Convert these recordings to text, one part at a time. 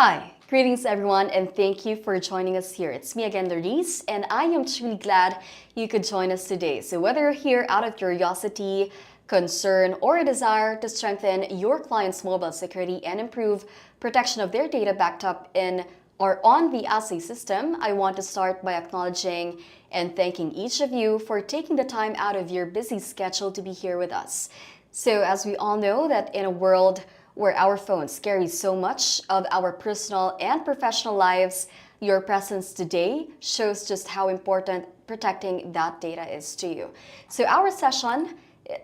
Hi, greetings everyone, and thank you for joining us here. It's me again, Laurice, and I am truly glad you could join us today. So whether you're here out of curiosity, concern, or a desire to strengthen your client's mobile security and improve protection of their data backed up in or on the Ahsay system, I want to start by acknowledging and thanking each of you for taking the time out of your busy schedule to be here with us. So as we all know that in a world where our phones carry so much of our personal and professional lives, your presence today shows just how important protecting that data is to you. So our session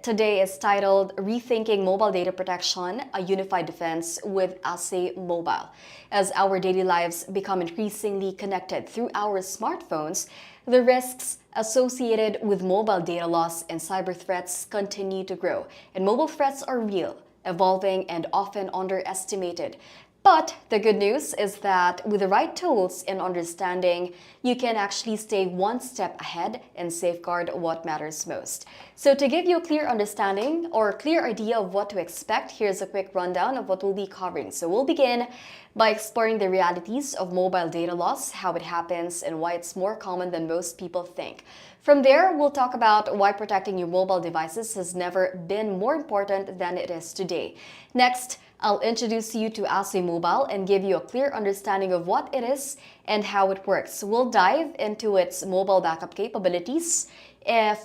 today is titled Rethinking Mobile Data Protection, a Unified Defense with Ahsay Mobile. As our daily lives become increasingly connected through our smartphones, the risks associated with mobile data loss and cyber threats continue to grow. And mobile threats are real, evolving, and often underestimated. But the good news is that with the right tools and understanding, you can actually stay one step ahead and safeguard what matters most. So to give you a clear understanding or a clear idea of what to expect, here's a quick rundown of what we'll be covering. So we'll begin by exploring the realities of mobile data loss, how it happens, and why it's more common than most people think. From there, we'll talk about why protecting your mobile devices has never been more important than it is today. Next, I'll introduce you to Ahsay Mobile and give you a clear understanding of what it is and how it works. We'll dive into its mobile backup capabilities,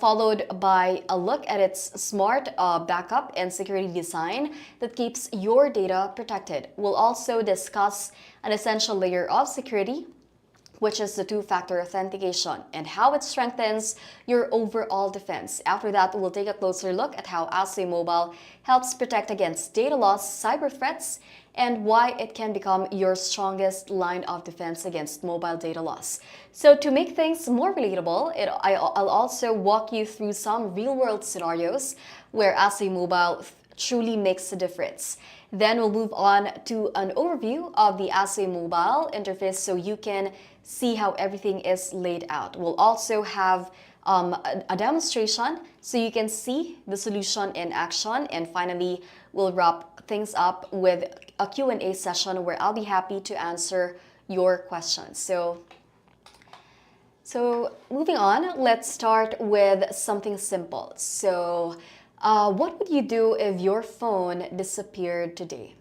followed by a look at its smart backup and security design that keeps your data protected. We'll also discuss an essential layer of security, which is the two-factor authentication, and how it strengthens your overall defense. After that, we'll take a closer look at how Ahsay Mobile helps protect against data loss, cyber threats, and why it can become your strongest line of defense against mobile data loss. So to make things more relatable, I'll also walk you through some real-world scenarios where Ahsay Mobile truly makes a difference. Then we'll move on to an overview of the Ahsay Mobile interface so you can see how everything is laid out. We'll also have a demonstration so you can see the solution in action. And finally, we'll wrap things up with a Q&A session where I'll be happy to answer your questions. So moving on, let's start with something simple. So what would you do if your phone disappeared today?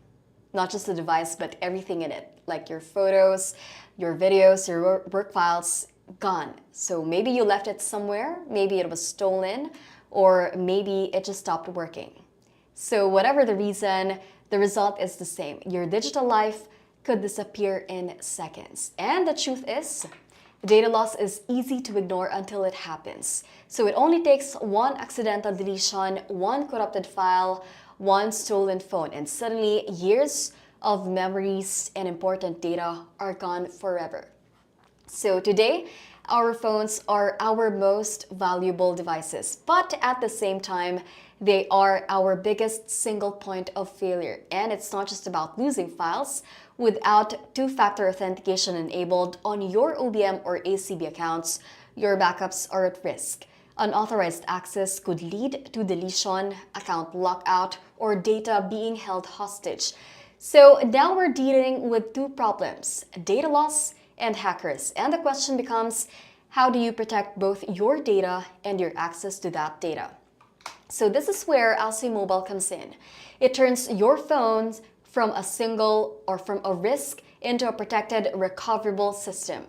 Not just the device, but everything in it, like your photos, your videos, your work files, gone. So maybe you left it somewhere, maybe it was stolen, or maybe it just stopped working. So whatever the reason, the result is the same. Your digital life could disappear in seconds. And the truth is, data loss is easy to ignore until it happens. So it only takes one accidental deletion, one corrupted file, one stolen phone, and suddenly years of memories and important data are gone forever. So today, our phones are our most valuable devices, but at the same time, they are our biggest single point of failure. And it's not just about losing files. Without two-factor authentication enabled on your OBM or ACB accounts, your backups are at risk. Unauthorized access could lead to deletion, account lockout, or data being held hostage. So now we're dealing with two problems, data loss and hackers. And the question becomes, how do you protect both your data and your access to that data? So this is where Ahsay Mobile comes in. It turns your phones from a risk into a protected, recoverable system,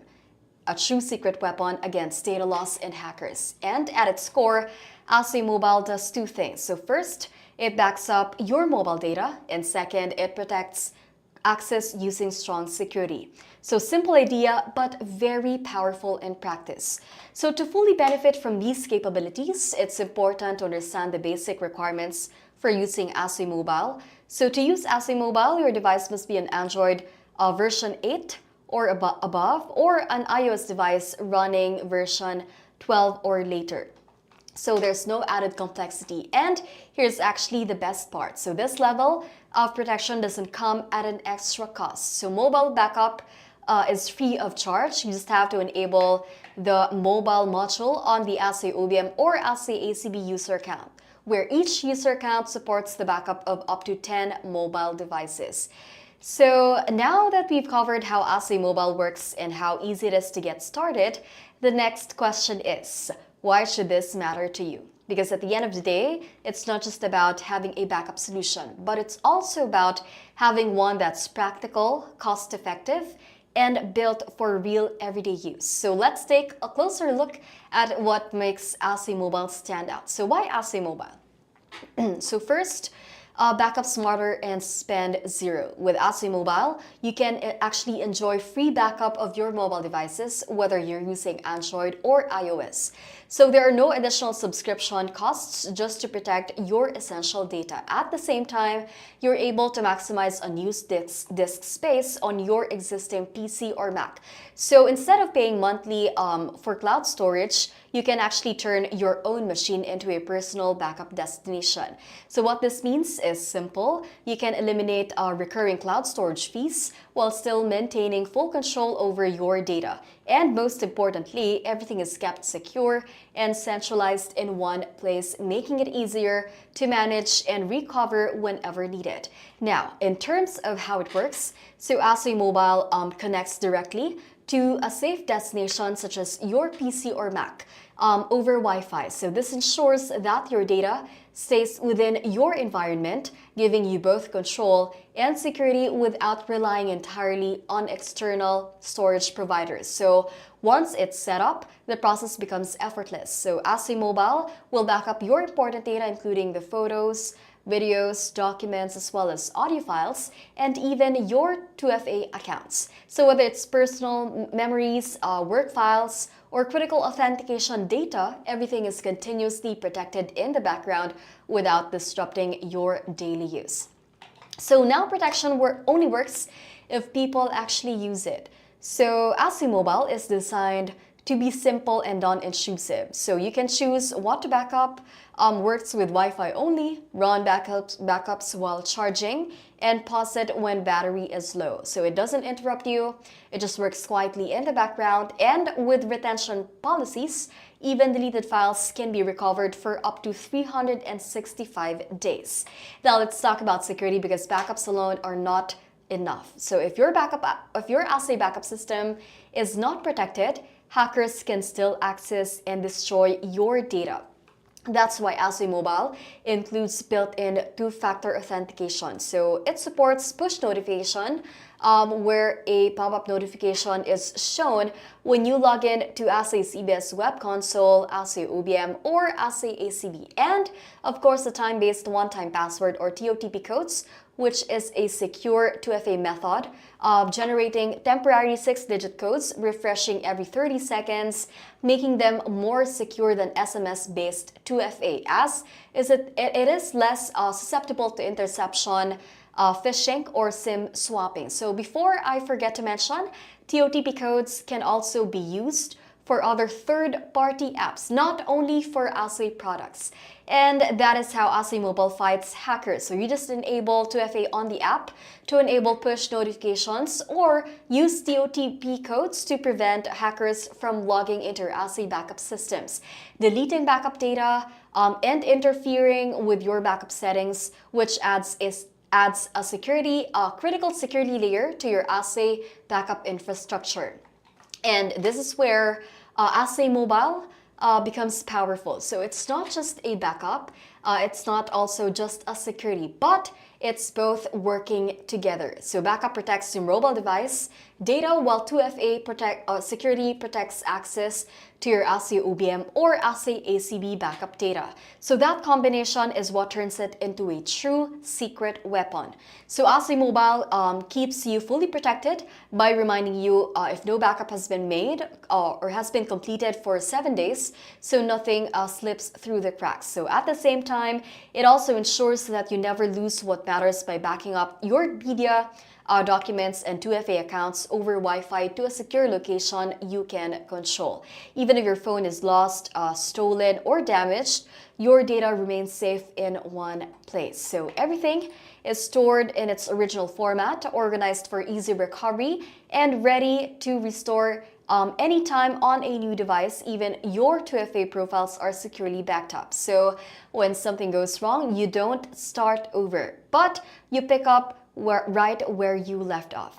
a true secret weapon against data loss and hackers. And at its core, Ahsay Mobile does two things. So first, it backs up your mobile data, and second, it protects access using strong security. So simple idea, but very powerful in practice. So to fully benefit from these capabilities, it's important to understand the basic requirements for using Ahsay Mobile. So to use Ahsay Mobile, your device must be an Android version 8 or above, or an iOS device running version 12 or later. So there's no added complexity. And here's actually the best part. So this level of protection doesn't come at an extra cost. So mobile backup is free of charge. You just have to enable the mobile module on the Ahsay OBM or Ahsay ACB user account, where each user account supports the backup of up to 10 mobile devices. So now that we've covered how Ahsay Mobile works and how easy it is to get started, the next question is, why should this matter to you? Because at the end of the day, it's not just about having a backup solution, but it's also about having one that's practical, cost-effective, and built for real everyday use. So let's take a closer look at what makes Ahsay Mobile stand out. So why Ahsay Mobile? So first, backup smarter and spend zero. With Ahsay Mobile, you can actually enjoy free backup of your mobile devices, whether you're using Android or iOS. So there are no additional subscription costs just to protect your essential data. At the same time, you're able to maximize unused disk space on your existing PC or Mac. So instead of paying monthly for cloud storage, you can actually turn your own machine into a personal backup destination. So what this means is simple. You can eliminate recurring cloud storage fees while still maintaining full control over your data. And most importantly, everything is kept secure and centralized in one place, making it easier to manage and recover whenever needed. Now, in terms of how it works, so Ahsay Mobile connects directly to a safe destination such as your PC or Mac over Wi-Fi. So this ensures that your data stays within your environment, giving you both control and security without relying entirely on external storage providers. So once it's set up, the process becomes effortless. So Ahsay Mobile will back up your important data, including the photos, videos, documents, as well as audio files, and even your 2FA accounts. So whether it's personal memories, work files, or critical authentication data, everything is continuously protected in the background without disrupting your daily use. So now protection only works if people actually use it. So Ahsay Mobile is designed to be simple and non-intrusive. So you can choose what to back up, works with Wi-Fi only, run backups while charging, and pause it when battery is low. So it doesn't interrupt you, it just works quietly in the background, and with retention policies, even deleted files can be recovered for up to 365 days. Now let's talk about security, because backups alone are not enough. So if your Ahsay backup system is not protected, hackers can still access and destroy your data. That's why Ahsay Mobile includes built-in two-factor authentication. So it supports push notification, where a pop-up notification is shown when you log in to Ahsay CBS Web Console, Ahsay OBM, or Ahsay ACB. And of course, the time-based one-time password or TOTP codes, which is a secure 2FA method of generating temporary 6-digit codes, refreshing every 30 seconds, making them more secure than SMS-based 2FA, as it is less susceptible to interception, phishing, or SIM swapping. So before I forget to mention, TOTP codes can also be used for other third-party apps, not only for Ahsay products. And that is how Ahsay Mobile fights hackers. So you just enable 2FA on the app to enable push notifications, or use TOTP codes to prevent hackers from logging into your Ahsay backup systems, deleting backup data, and interfering with your backup settings, which adds a critical security layer to your Ahsay backup infrastructure. And this is where Ahsay Mobile becomes powerful. So it's not just a backup, it's not also just a security, but it's both working together. So backup protects your mobile device data, while 2FA security protects access to your Ahsay OBM or Ahsay ACB backup data. So that combination is what turns it into a true secret weapon. So Ahsay Mobile keeps you fully protected by reminding you if no backup has been made or has been completed for 7 days, so nothing slips through the cracks. So at the same time, it also ensures that you never lose what matters by backing up your media, documents, and 2FA accounts over Wi-Fi to a secure location you can control. Even if your phone is lost, stolen, or damaged, your data remains safe in one place. So everything is stored in its original format, organized for easy recovery, and ready to restore anytime on a new device. Even your 2FA profiles are securely backed up. So when something goes wrong, you don't start over, but you pick up right where you left off.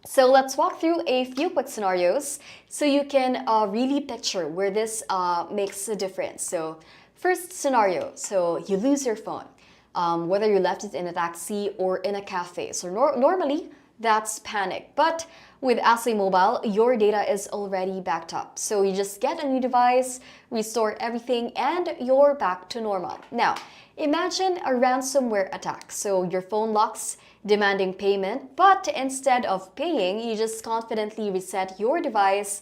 So let's walk through a few quick scenarios so you can really picture where this makes a difference. So first scenario, so you lose your phone, whether you left it in a taxi or in a cafe. So normally that's panic, but with Ahsay Mobile, your data is already backed up. So you just get a new device, restore everything, and you're back to normal. Now, imagine a ransomware attack. So your phone locks, demanding payment, but instead of paying, you just confidently reset your device,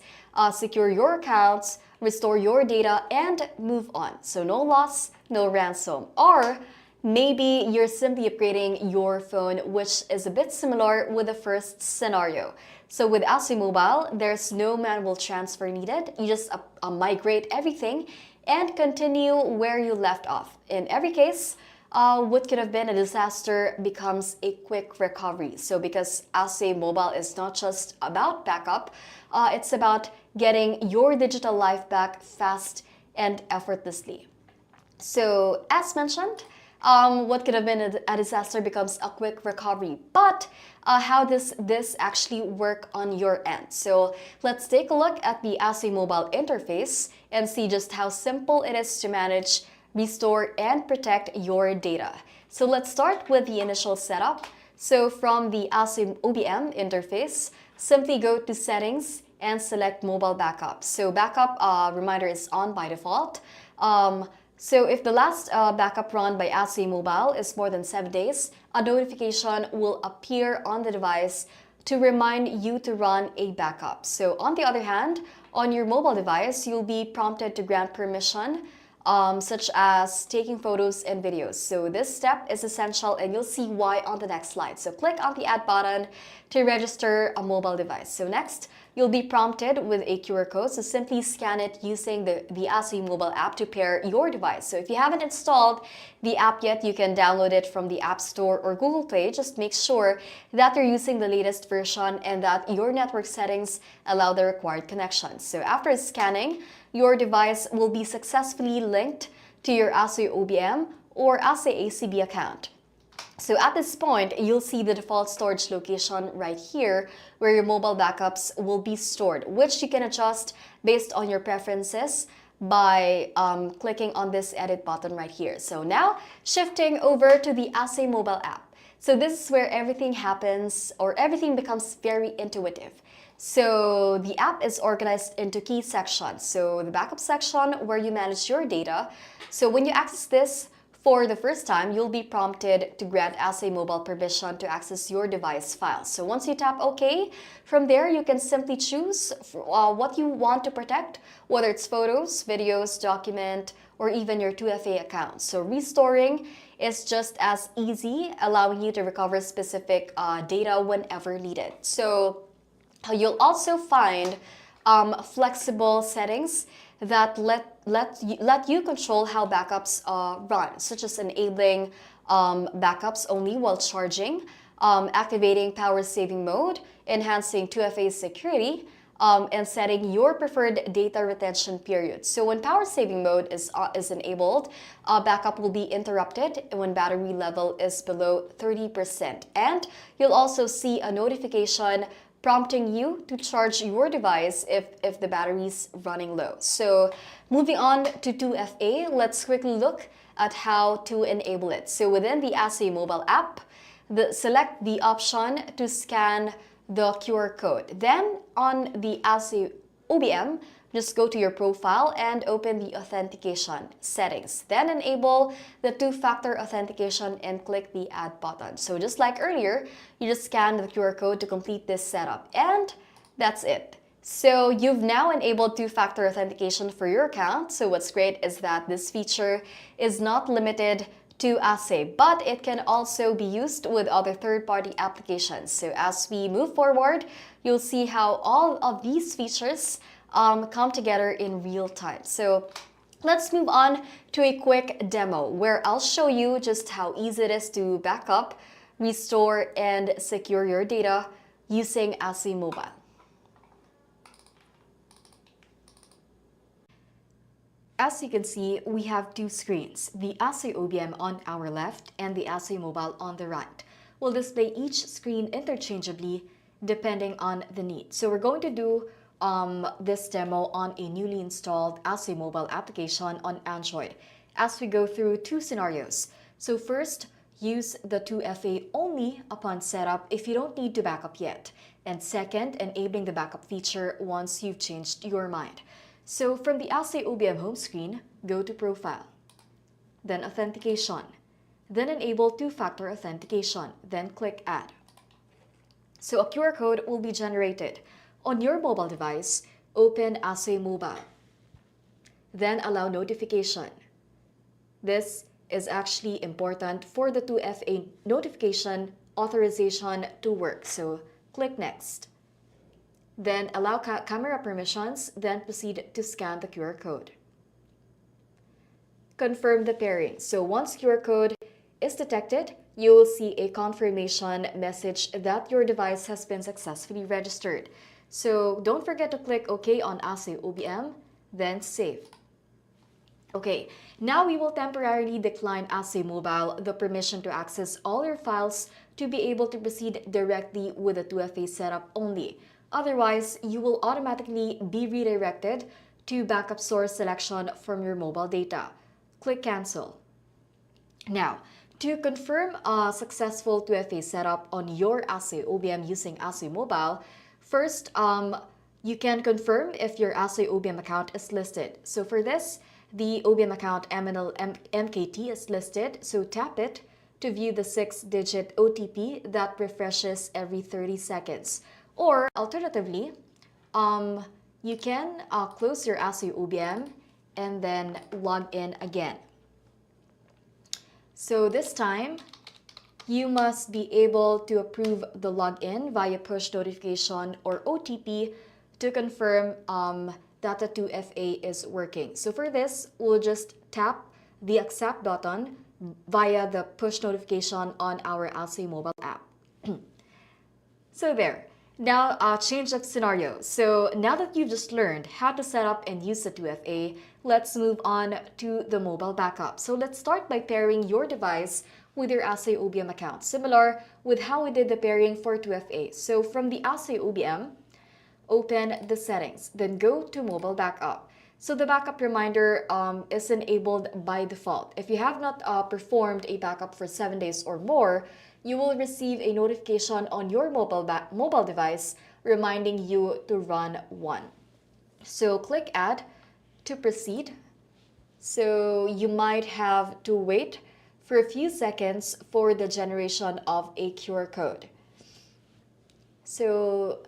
secure your accounts, restore your data, and move on. So no loss, no ransom. Or maybe you're simply upgrading your phone, which is a bit similar with the first scenario. So with Ahsay Mobile, there's no manual transfer needed. You just migrate everything and continue where you left off. In every case, what could have been a disaster becomes a quick recovery. So because Ahsay Mobile is not just about backup, it's about getting your digital life back fast and effortlessly. So as mentioned, what could have been a disaster becomes a quick recovery. But how does this actually work on your end? So let's take a look at the Ahsay Mobile interface and see just how simple it is to manage, restore, and protect your data. So let's start with the initial setup. So from the Ahsay OBM interface, simply go to Settings and select Mobile Backup. So backup reminder is on by default. So if the last backup run by Ahsay Mobile is more than 7 days, a notification will appear on the device to remind you to run a backup. So on the other hand, on your mobile device, you'll be prompted to grant permission, such as taking photos and videos. So this step is essential and you'll see why on the next slide. So click on the Add button to register a mobile device. So next, you'll be prompted with a QR code, so simply scan it using the Ahsay Mobile app to pair your device. So if you haven't installed the app yet, you can download it from the App Store or Google Play. Just make sure that you're using the latest version and that your network settings allow the required connections. So after scanning, your device will be successfully linked to your Ahsay OBM or Ahsay ACB account. So at this point, you'll see the default storage location right here where your mobile backups will be stored, which you can adjust based on your preferences by clicking on this edit button right here. So now shifting over to the Ahsay Mobile app. So this is where everything happens or everything becomes very intuitive. So the app is organized into key sections. So the backup section where you manage your data. So when you access this, for the first time, you'll be prompted to grant Ahsay Mobile permission to access your device files. So once you tap OK, from there you can simply choose what you want to protect, whether it's photos, videos, document, or even your 2FA account. So restoring is just as easy, allowing you to recover specific data whenever needed. So you'll also find flexible settings that let you control how backups run, such as enabling backups only while charging, activating power saving mode, enhancing 2FA security, and setting your preferred data retention period. So when power saving mode is enabled, backup will be interrupted when battery level is below 30%. And you'll also see a notification prompting you to charge your device if the battery's running low. So moving on to 2FA, let's quickly look at how to enable it. So within the Ahsay Mobile app, select the option to scan the QR code. Then on the Ahsay OBM, just go to your profile and open the authentication settings. Then enable the two-factor authentication and click the add button. So just like earlier, you just scan the QR code to complete this setup. And that's it. So you've now enabled two-factor authentication for your account. So what's great is that this feature is not limited to Ahsay, but it can also be used with other third-party applications. So as we move forward, you'll see how all of these features come together in real time. So let's move on to a quick demo where I'll show you just how easy it is to back up, restore, and secure your data using Ahsay Mobile. As you can see, we have two screens, the Ahsay OBM on our left and the Ahsay Mobile on the right. will display each screen interchangeably depending on the need. So we're going to do this demo on a newly installed Ahsay Mobile application on Android as we go through two scenarios. So first, use the 2FA only upon setup if you don't need to backup yet. And second, enabling the backup feature once you've changed your mind. So from the Ahsay OBM home screen, go to Profile, then Authentication, then enable two-factor authentication, then click Add. So a QR code will be generated. On your mobile device, open Ahsay Mobile, then allow notification. This is actually important for the 2FA notification authorization to work. So click Next. Then allow camera permissions, then proceed to scan the QR code. Confirm the pairing. So once QR code is detected, you will see a confirmation message that your device has been successfully registered. So don't forget to click OK on Ahsay OBM, then save. Okay, now we will temporarily decline Ahsay Mobile the permission to access all your files to be able to proceed directly with the 2FA setup only. Otherwise, you will automatically be redirected to backup source selection from your mobile data. Click Cancel. Now, to confirm a successful 2FA setup on your Ahsay OBM using Ahsay Mobile, first, you can confirm if your Ahsay OBM account is listed. So for this, the OBM account MKT is listed, so tap it to view the 6-digit OTP that refreshes every 30 seconds. Or alternatively, you can close your Ahsay OBM and then log in again. So this time, you must be able to approve the login via push notification or OTP to confirm that the 2FA is working. So for this, we'll just tap the accept button via the push notification on our Ahsay Mobile app. So there. Now, change of scenario. So now that you've just learned how to set up and use the 2FA, let's move on to the mobile backup. So let's start by pairing your device with your Ahsay OBM account, similar with how we did the pairing for 2FA. So from the Ahsay OBM, open the settings, then go to mobile backup. So the backup reminder is enabled by default. If you have not performed a backup for 7 days or more, you will receive a notification on your mobile device reminding you to run one. So click Add to proceed. So you might have to wait for a few seconds for the generation of a QR code. So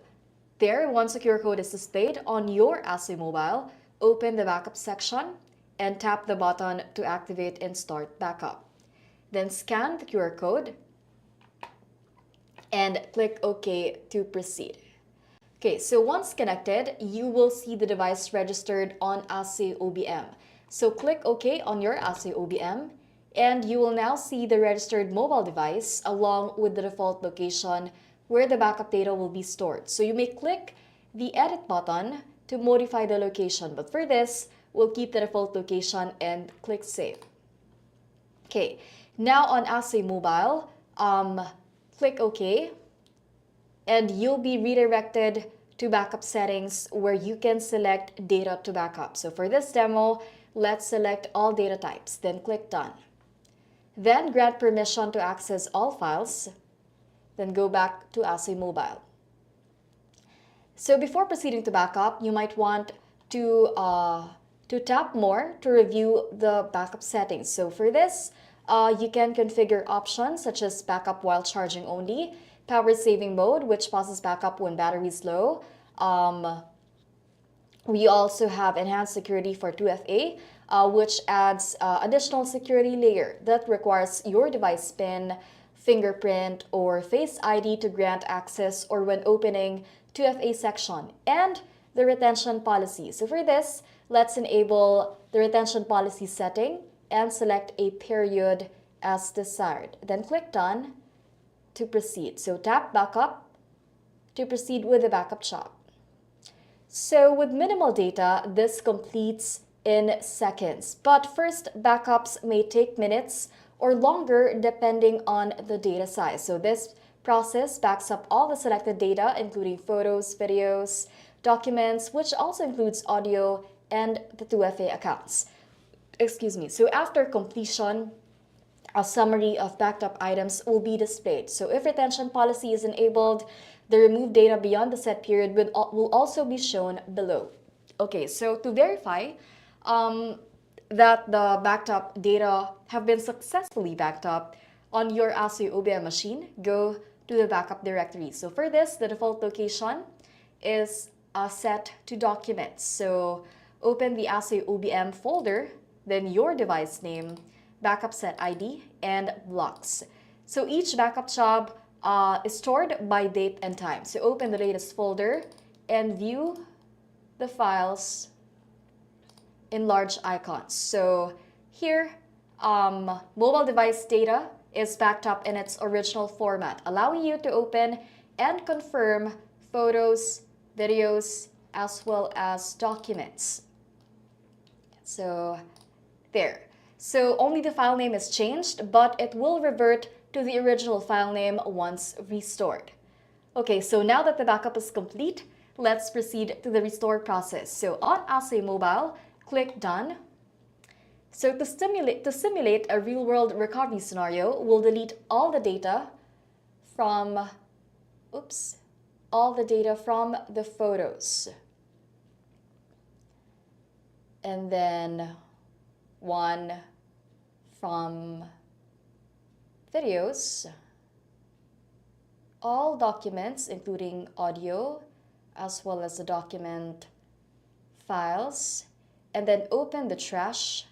there, once the QR code is displayed on your Ahsay Mobile, open the backup section and tap the button to activate and start backup. Then scan the QR code and click OK to proceed. Okay, so once connected, you will see the device registered on Ahsay OBM. So click OK on your Ahsay OBM and you will now see the registered mobile device along with the default location where the backup data will be stored. So you may click the edit button to modify the location, but for this, we'll keep the default location and click save. Okay, now on Ahsay Mobile, click OK and you'll be redirected to backup settings where you can select data to backup. So for this demo, let's select all data types, then click Done. Then grant permission to access all files, then go back to Ahsay Mobile. So before proceeding to backup, you might want to tap More to review the backup settings. So for this, you can configure options such as backup while charging only, power saving mode, which pauses backup when battery is low. We also have enhanced security for 2FA, which adds additional security layer that requires your device PIN, fingerprint, or Face ID to grant access or when opening 2FA section, and the retention policy. So for this, let's enable the retention policy setting and select a period as desired. Then click Done to proceed. So tap Backup to proceed with the backup job. So with minimal data, this completes in seconds. But first, backups may take minutes or longer depending on the data size. So this process backs up all the selected data, including photos, videos, documents, which also includes audio and the 2FA accounts. Excuse me. So after completion, a summary of backed up items will be displayed. So if retention policy is enabled, the removed data beyond the set period will also be shown below. Okay, so to verify that the backed up data have been successfully backed up on your Ahsay OBM machine, go to the backup directory. So for this, the default location is set to documents. So open the Ahsay OBM folder, then your device name, backup set ID, and blocks. So each backup job is stored by date and time. So open the latest folder and view the files in large icons. So here, mobile device data is backed up in its original format, allowing you to open and confirm photos, videos, as well as documents. So there. So only the file name is changed, but it will revert to the original file name once restored. Okay, so now that the backup is complete, let's proceed to the restore process. So on Ahsay Mobile, click Done. So to simulate a real-world recovery scenario, we'll delete all the data from, the photos. And then one from videos, all documents, including audio, as well as the document files, and then open the trash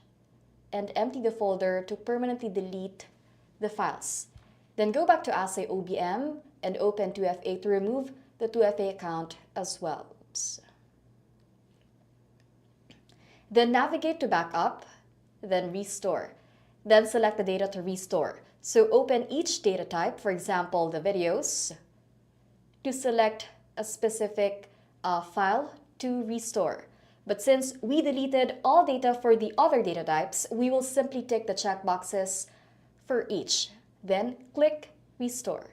and empty the folder to permanently delete the files. Then go back to Ahsay OBM and open 2FA to remove the 2FA account as well. Then navigate to backup, then restore. Then select the data to restore. So open each data type, for example, the videos, to select a specific file to restore. But since we deleted all data for the other data types, we will simply tick the check boxes for each. Then click Restore.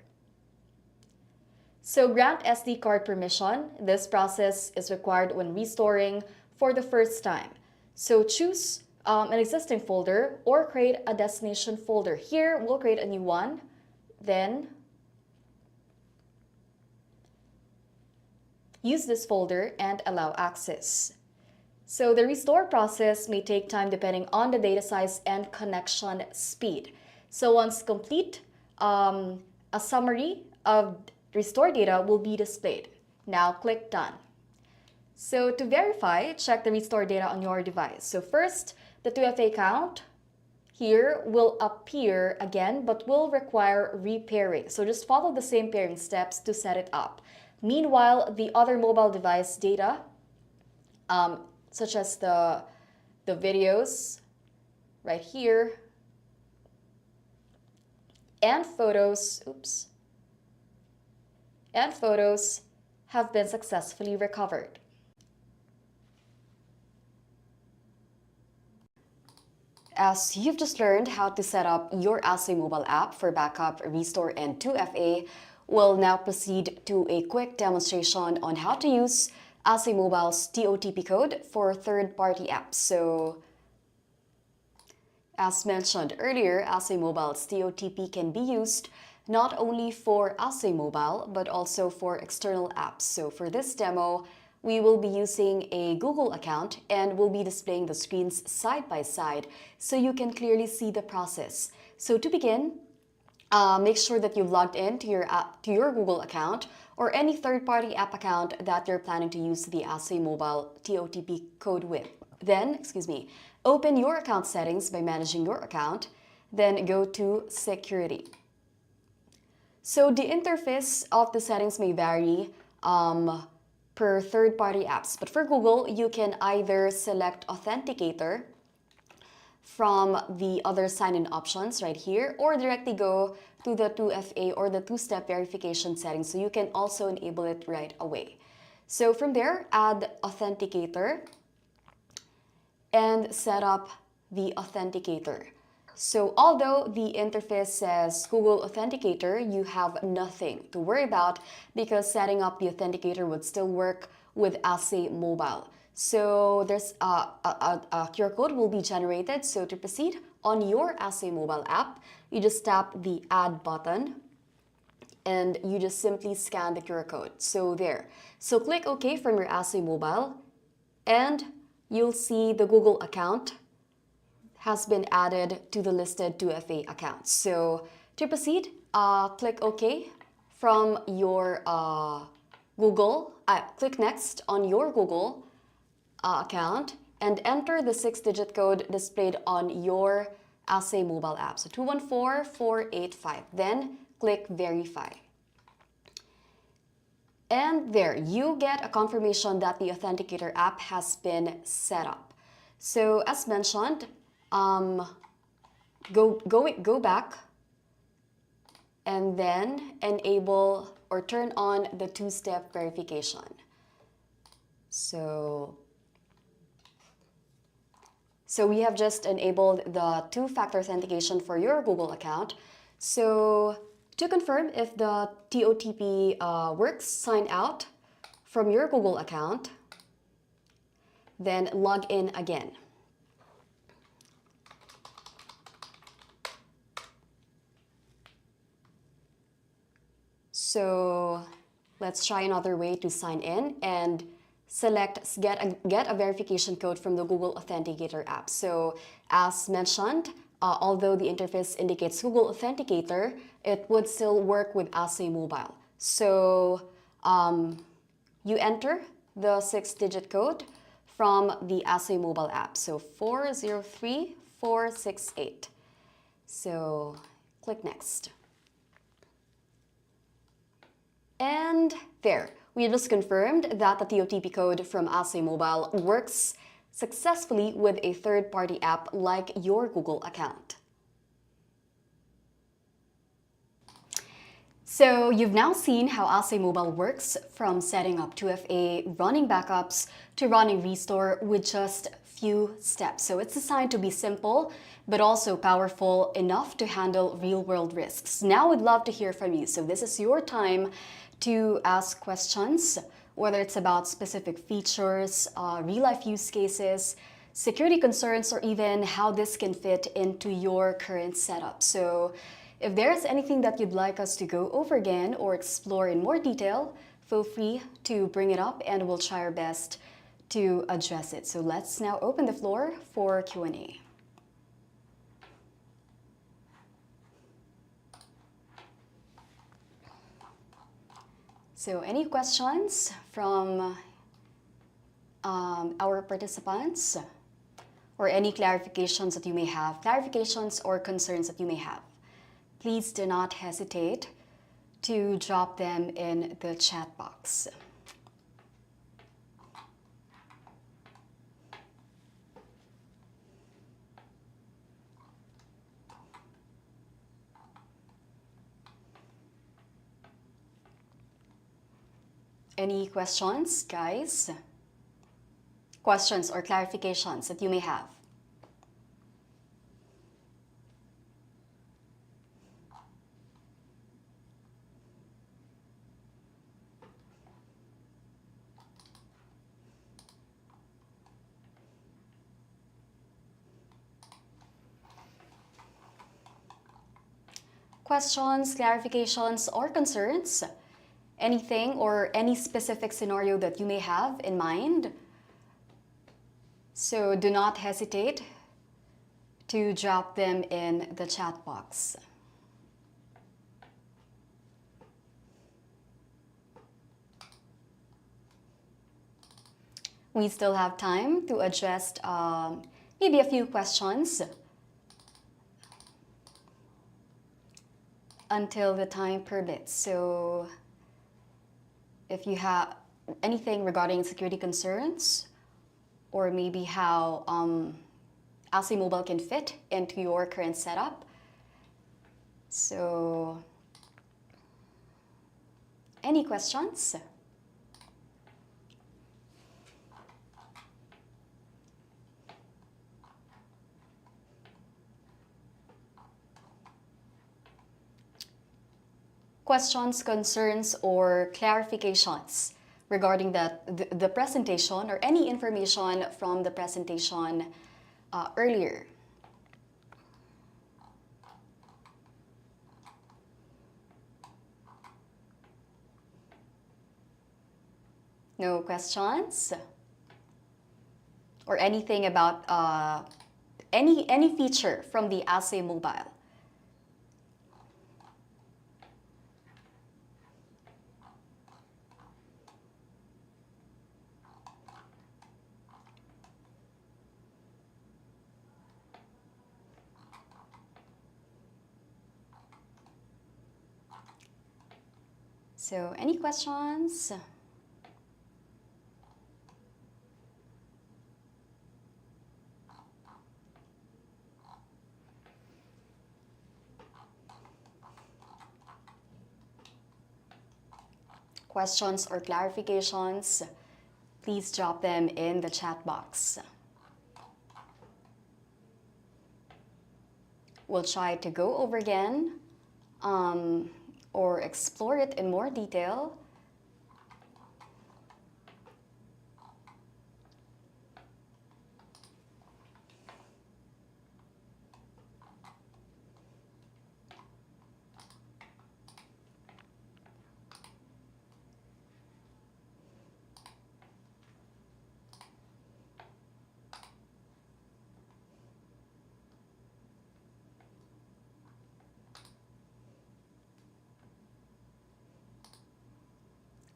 So grant SD card permission. This process is required when restoring for the first time. So choose an existing folder or create a destination folder. Here, we'll create a new one. Then use this folder and allow access. So the restore process may take time depending on the data size and connection speed. So once complete, a summary of restored data will be displayed. Now click Done. So to verify, check the restored data on your device. So first, the 2FA count here will appear again, but will require repairing. So just follow the same pairing steps to set it up. Meanwhile, the other mobile device data, such as the videos right here, and photos, have been successfully recovered. As you've just learned how to set up your Ahsay mobile app for backup, restore, and 2FA, we'll now proceed to a quick demonstration on how to use Ahsay Mobile's TOTP code for third-party apps. So, as mentioned earlier, Ahsay Mobile's TOTP can be used not only for Ahsay Mobile, but also for external apps. So for this demo, we will be using a Google account and we'll be displaying the screens side by side so you can clearly see the process. So to begin, make sure that you've logged in to your Google account or any third-party app account that you're planning to use the Ahsay Mobile TOTP code with. Then, open your account settings by managing your account, then go to Security. So the interface of the settings may vary per third-party apps, but for Google, you can either select Authenticator from the other sign-in options right here, or directly go to the 2FA or the two-step verification settings, so you can also enable it right away. So from there, add Authenticator and set up the Authenticator. So although the interface says Google Authenticator, you have nothing to worry about because setting up the Authenticator would still work with Ahsay Mobile. So there's a QR code will be generated. So to proceed on your Ahsay Mobile app, you just tap the Add button and you just simply scan the QR code. So there. So click OK from your Ahsay Mobile and you'll see the Google account has been added to the listed 2FA accounts. So to proceed, click OK from your click Next on your Google account and enter the 6-digit code displayed on your Ahsay Mobile app. So 214485. Then click Verify. And there, you get a confirmation that the Authenticator app has been set up. So as mentioned, go back and then enable or turn on the two-step verification. So we have just enabled the two-factor authentication for your Google account. So to confirm if the TOTP works, sign out from your Google account, then log in again. So let's try another way to sign in and select get a verification code from the Google Authenticator app. So as mentioned, although the interface indicates Google Authenticator, it would still work with Ahsay Mobile. So you enter the 6-digit code from the Ahsay Mobile app. So 403468. So click Next. And there, we just confirmed that the TOTP code from Ahsay Mobile works successfully with a third-party app like your Google account. So you've now seen how Ahsay Mobile works, from setting up 2FA, running backups, to running Restore with just few steps. So it's designed to be simple, but also powerful enough to handle real-world risks. Now we'd love to hear from you. So this is your time to ask questions, whether it's about specific features, real-life use cases, security concerns, or even how this can fit into your current setup. So if there's anything that you'd like us to go over again or explore in more detail, feel free to bring it up and we'll try our best to address it. So let's now open the floor for Q&A. So any questions from our participants, or any clarifications that you may have, clarifications or concerns that you may have, please do not hesitate to drop them in the chat box. Any questions, guys? Questions or clarifications that you may have? Questions, clarifications, or concerns? Anything or any specific scenario that you may have in mind? So do not hesitate to drop them in the chat box. We still have time to address maybe a few questions until the time permits. So if you have anything regarding security concerns, or maybe how Ahsay Mobile can fit into your current setup. So any questions? questions, concerns, or clarifications regarding the presentation or any information from the presentation earlier? No questions? Or anything about any feature from the Ahsay Mobile? So, any questions? Questions or clarifications? Please drop them in the chat box. We'll try to go over again or explore it in more detail.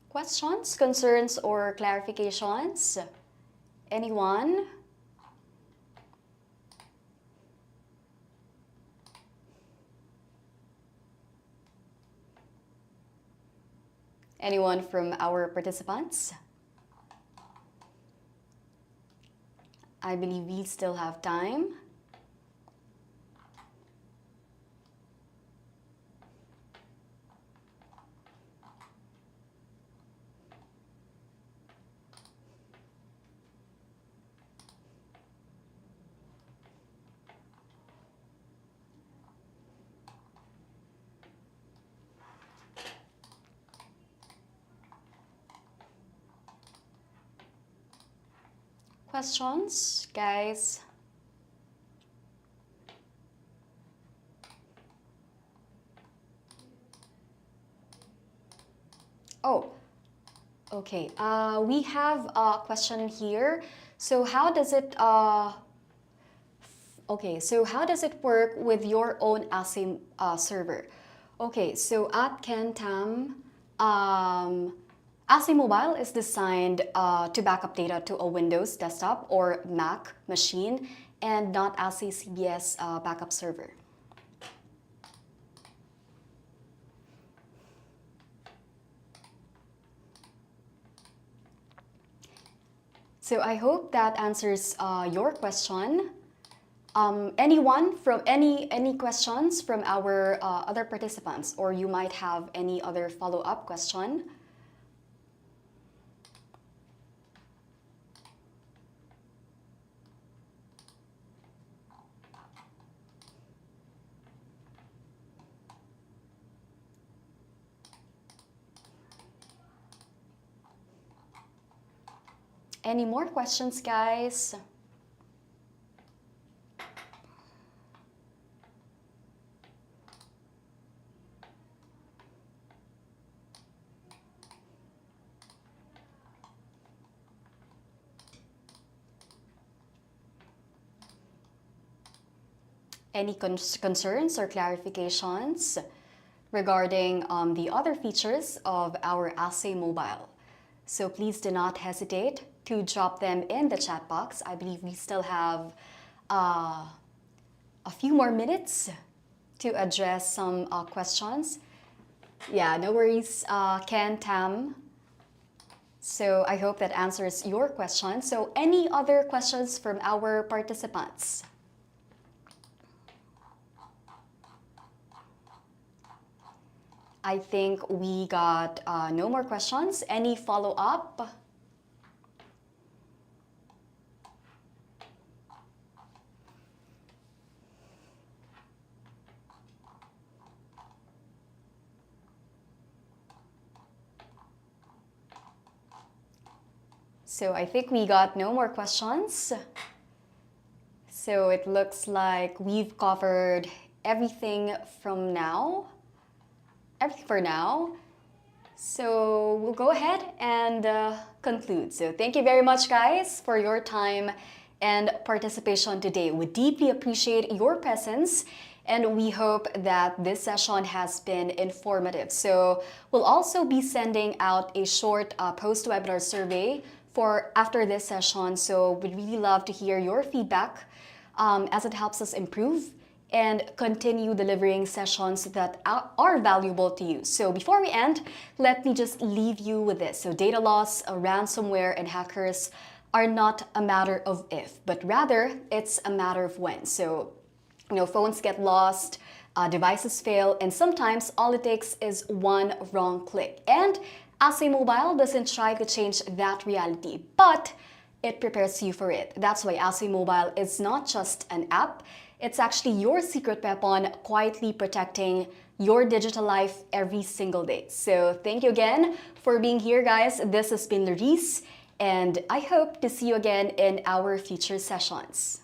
Questions, concerns, or clarifications? Anyone? Anyone from our participants? I believe we still have time. Questions, guys? Oh, okay. We have a question here. So how does it okay, so how does it work with your own Ahsay server? Okay, so at Kentam, Ahsay Mobile is designed to backup data to a Windows desktop or Mac machine and not Ahsay CBS backup server. So I hope that answers your question. Anyone from any questions from our other participants, or you might have any other follow-up question? Any more questions, guys? Any concerns or clarifications regarding the other features of our Ahsay Mobile? So please do not hesitate to drop them in the chat box. I believe we still have a few more minutes to address some questions. Yeah, no worries, Ken, Tam. So I hope that answers your question. So any other questions from our participants? I think we got no more questions. Any follow-up? So I think we got no more questions. So it looks like we've covered everything from now. Everything for now. So we'll go ahead and conclude. So thank you very much, guys, for your time and participation today. We deeply appreciate your presence, and we hope that this session has been informative. So we'll also be sending out a short post-webinar survey for after this session. So we'd really love to hear your feedback as it helps us improve and continue delivering sessions that are valuable to you. So before we end, let me just leave you with this. So data loss, ransomware, and hackers are not a matter of if, but rather it's a matter of when. So, phones get lost, devices fail, and sometimes all it takes is one wrong click. And Ahsay Mobile doesn't try to change that reality, but it prepares you for it. That's why Ahsay Mobile is not just an app, it's actually your secret weapon quietly protecting your digital life every single day. So thank you again for being here, guys. This has been Laurice, and I hope to see you again in our future sessions.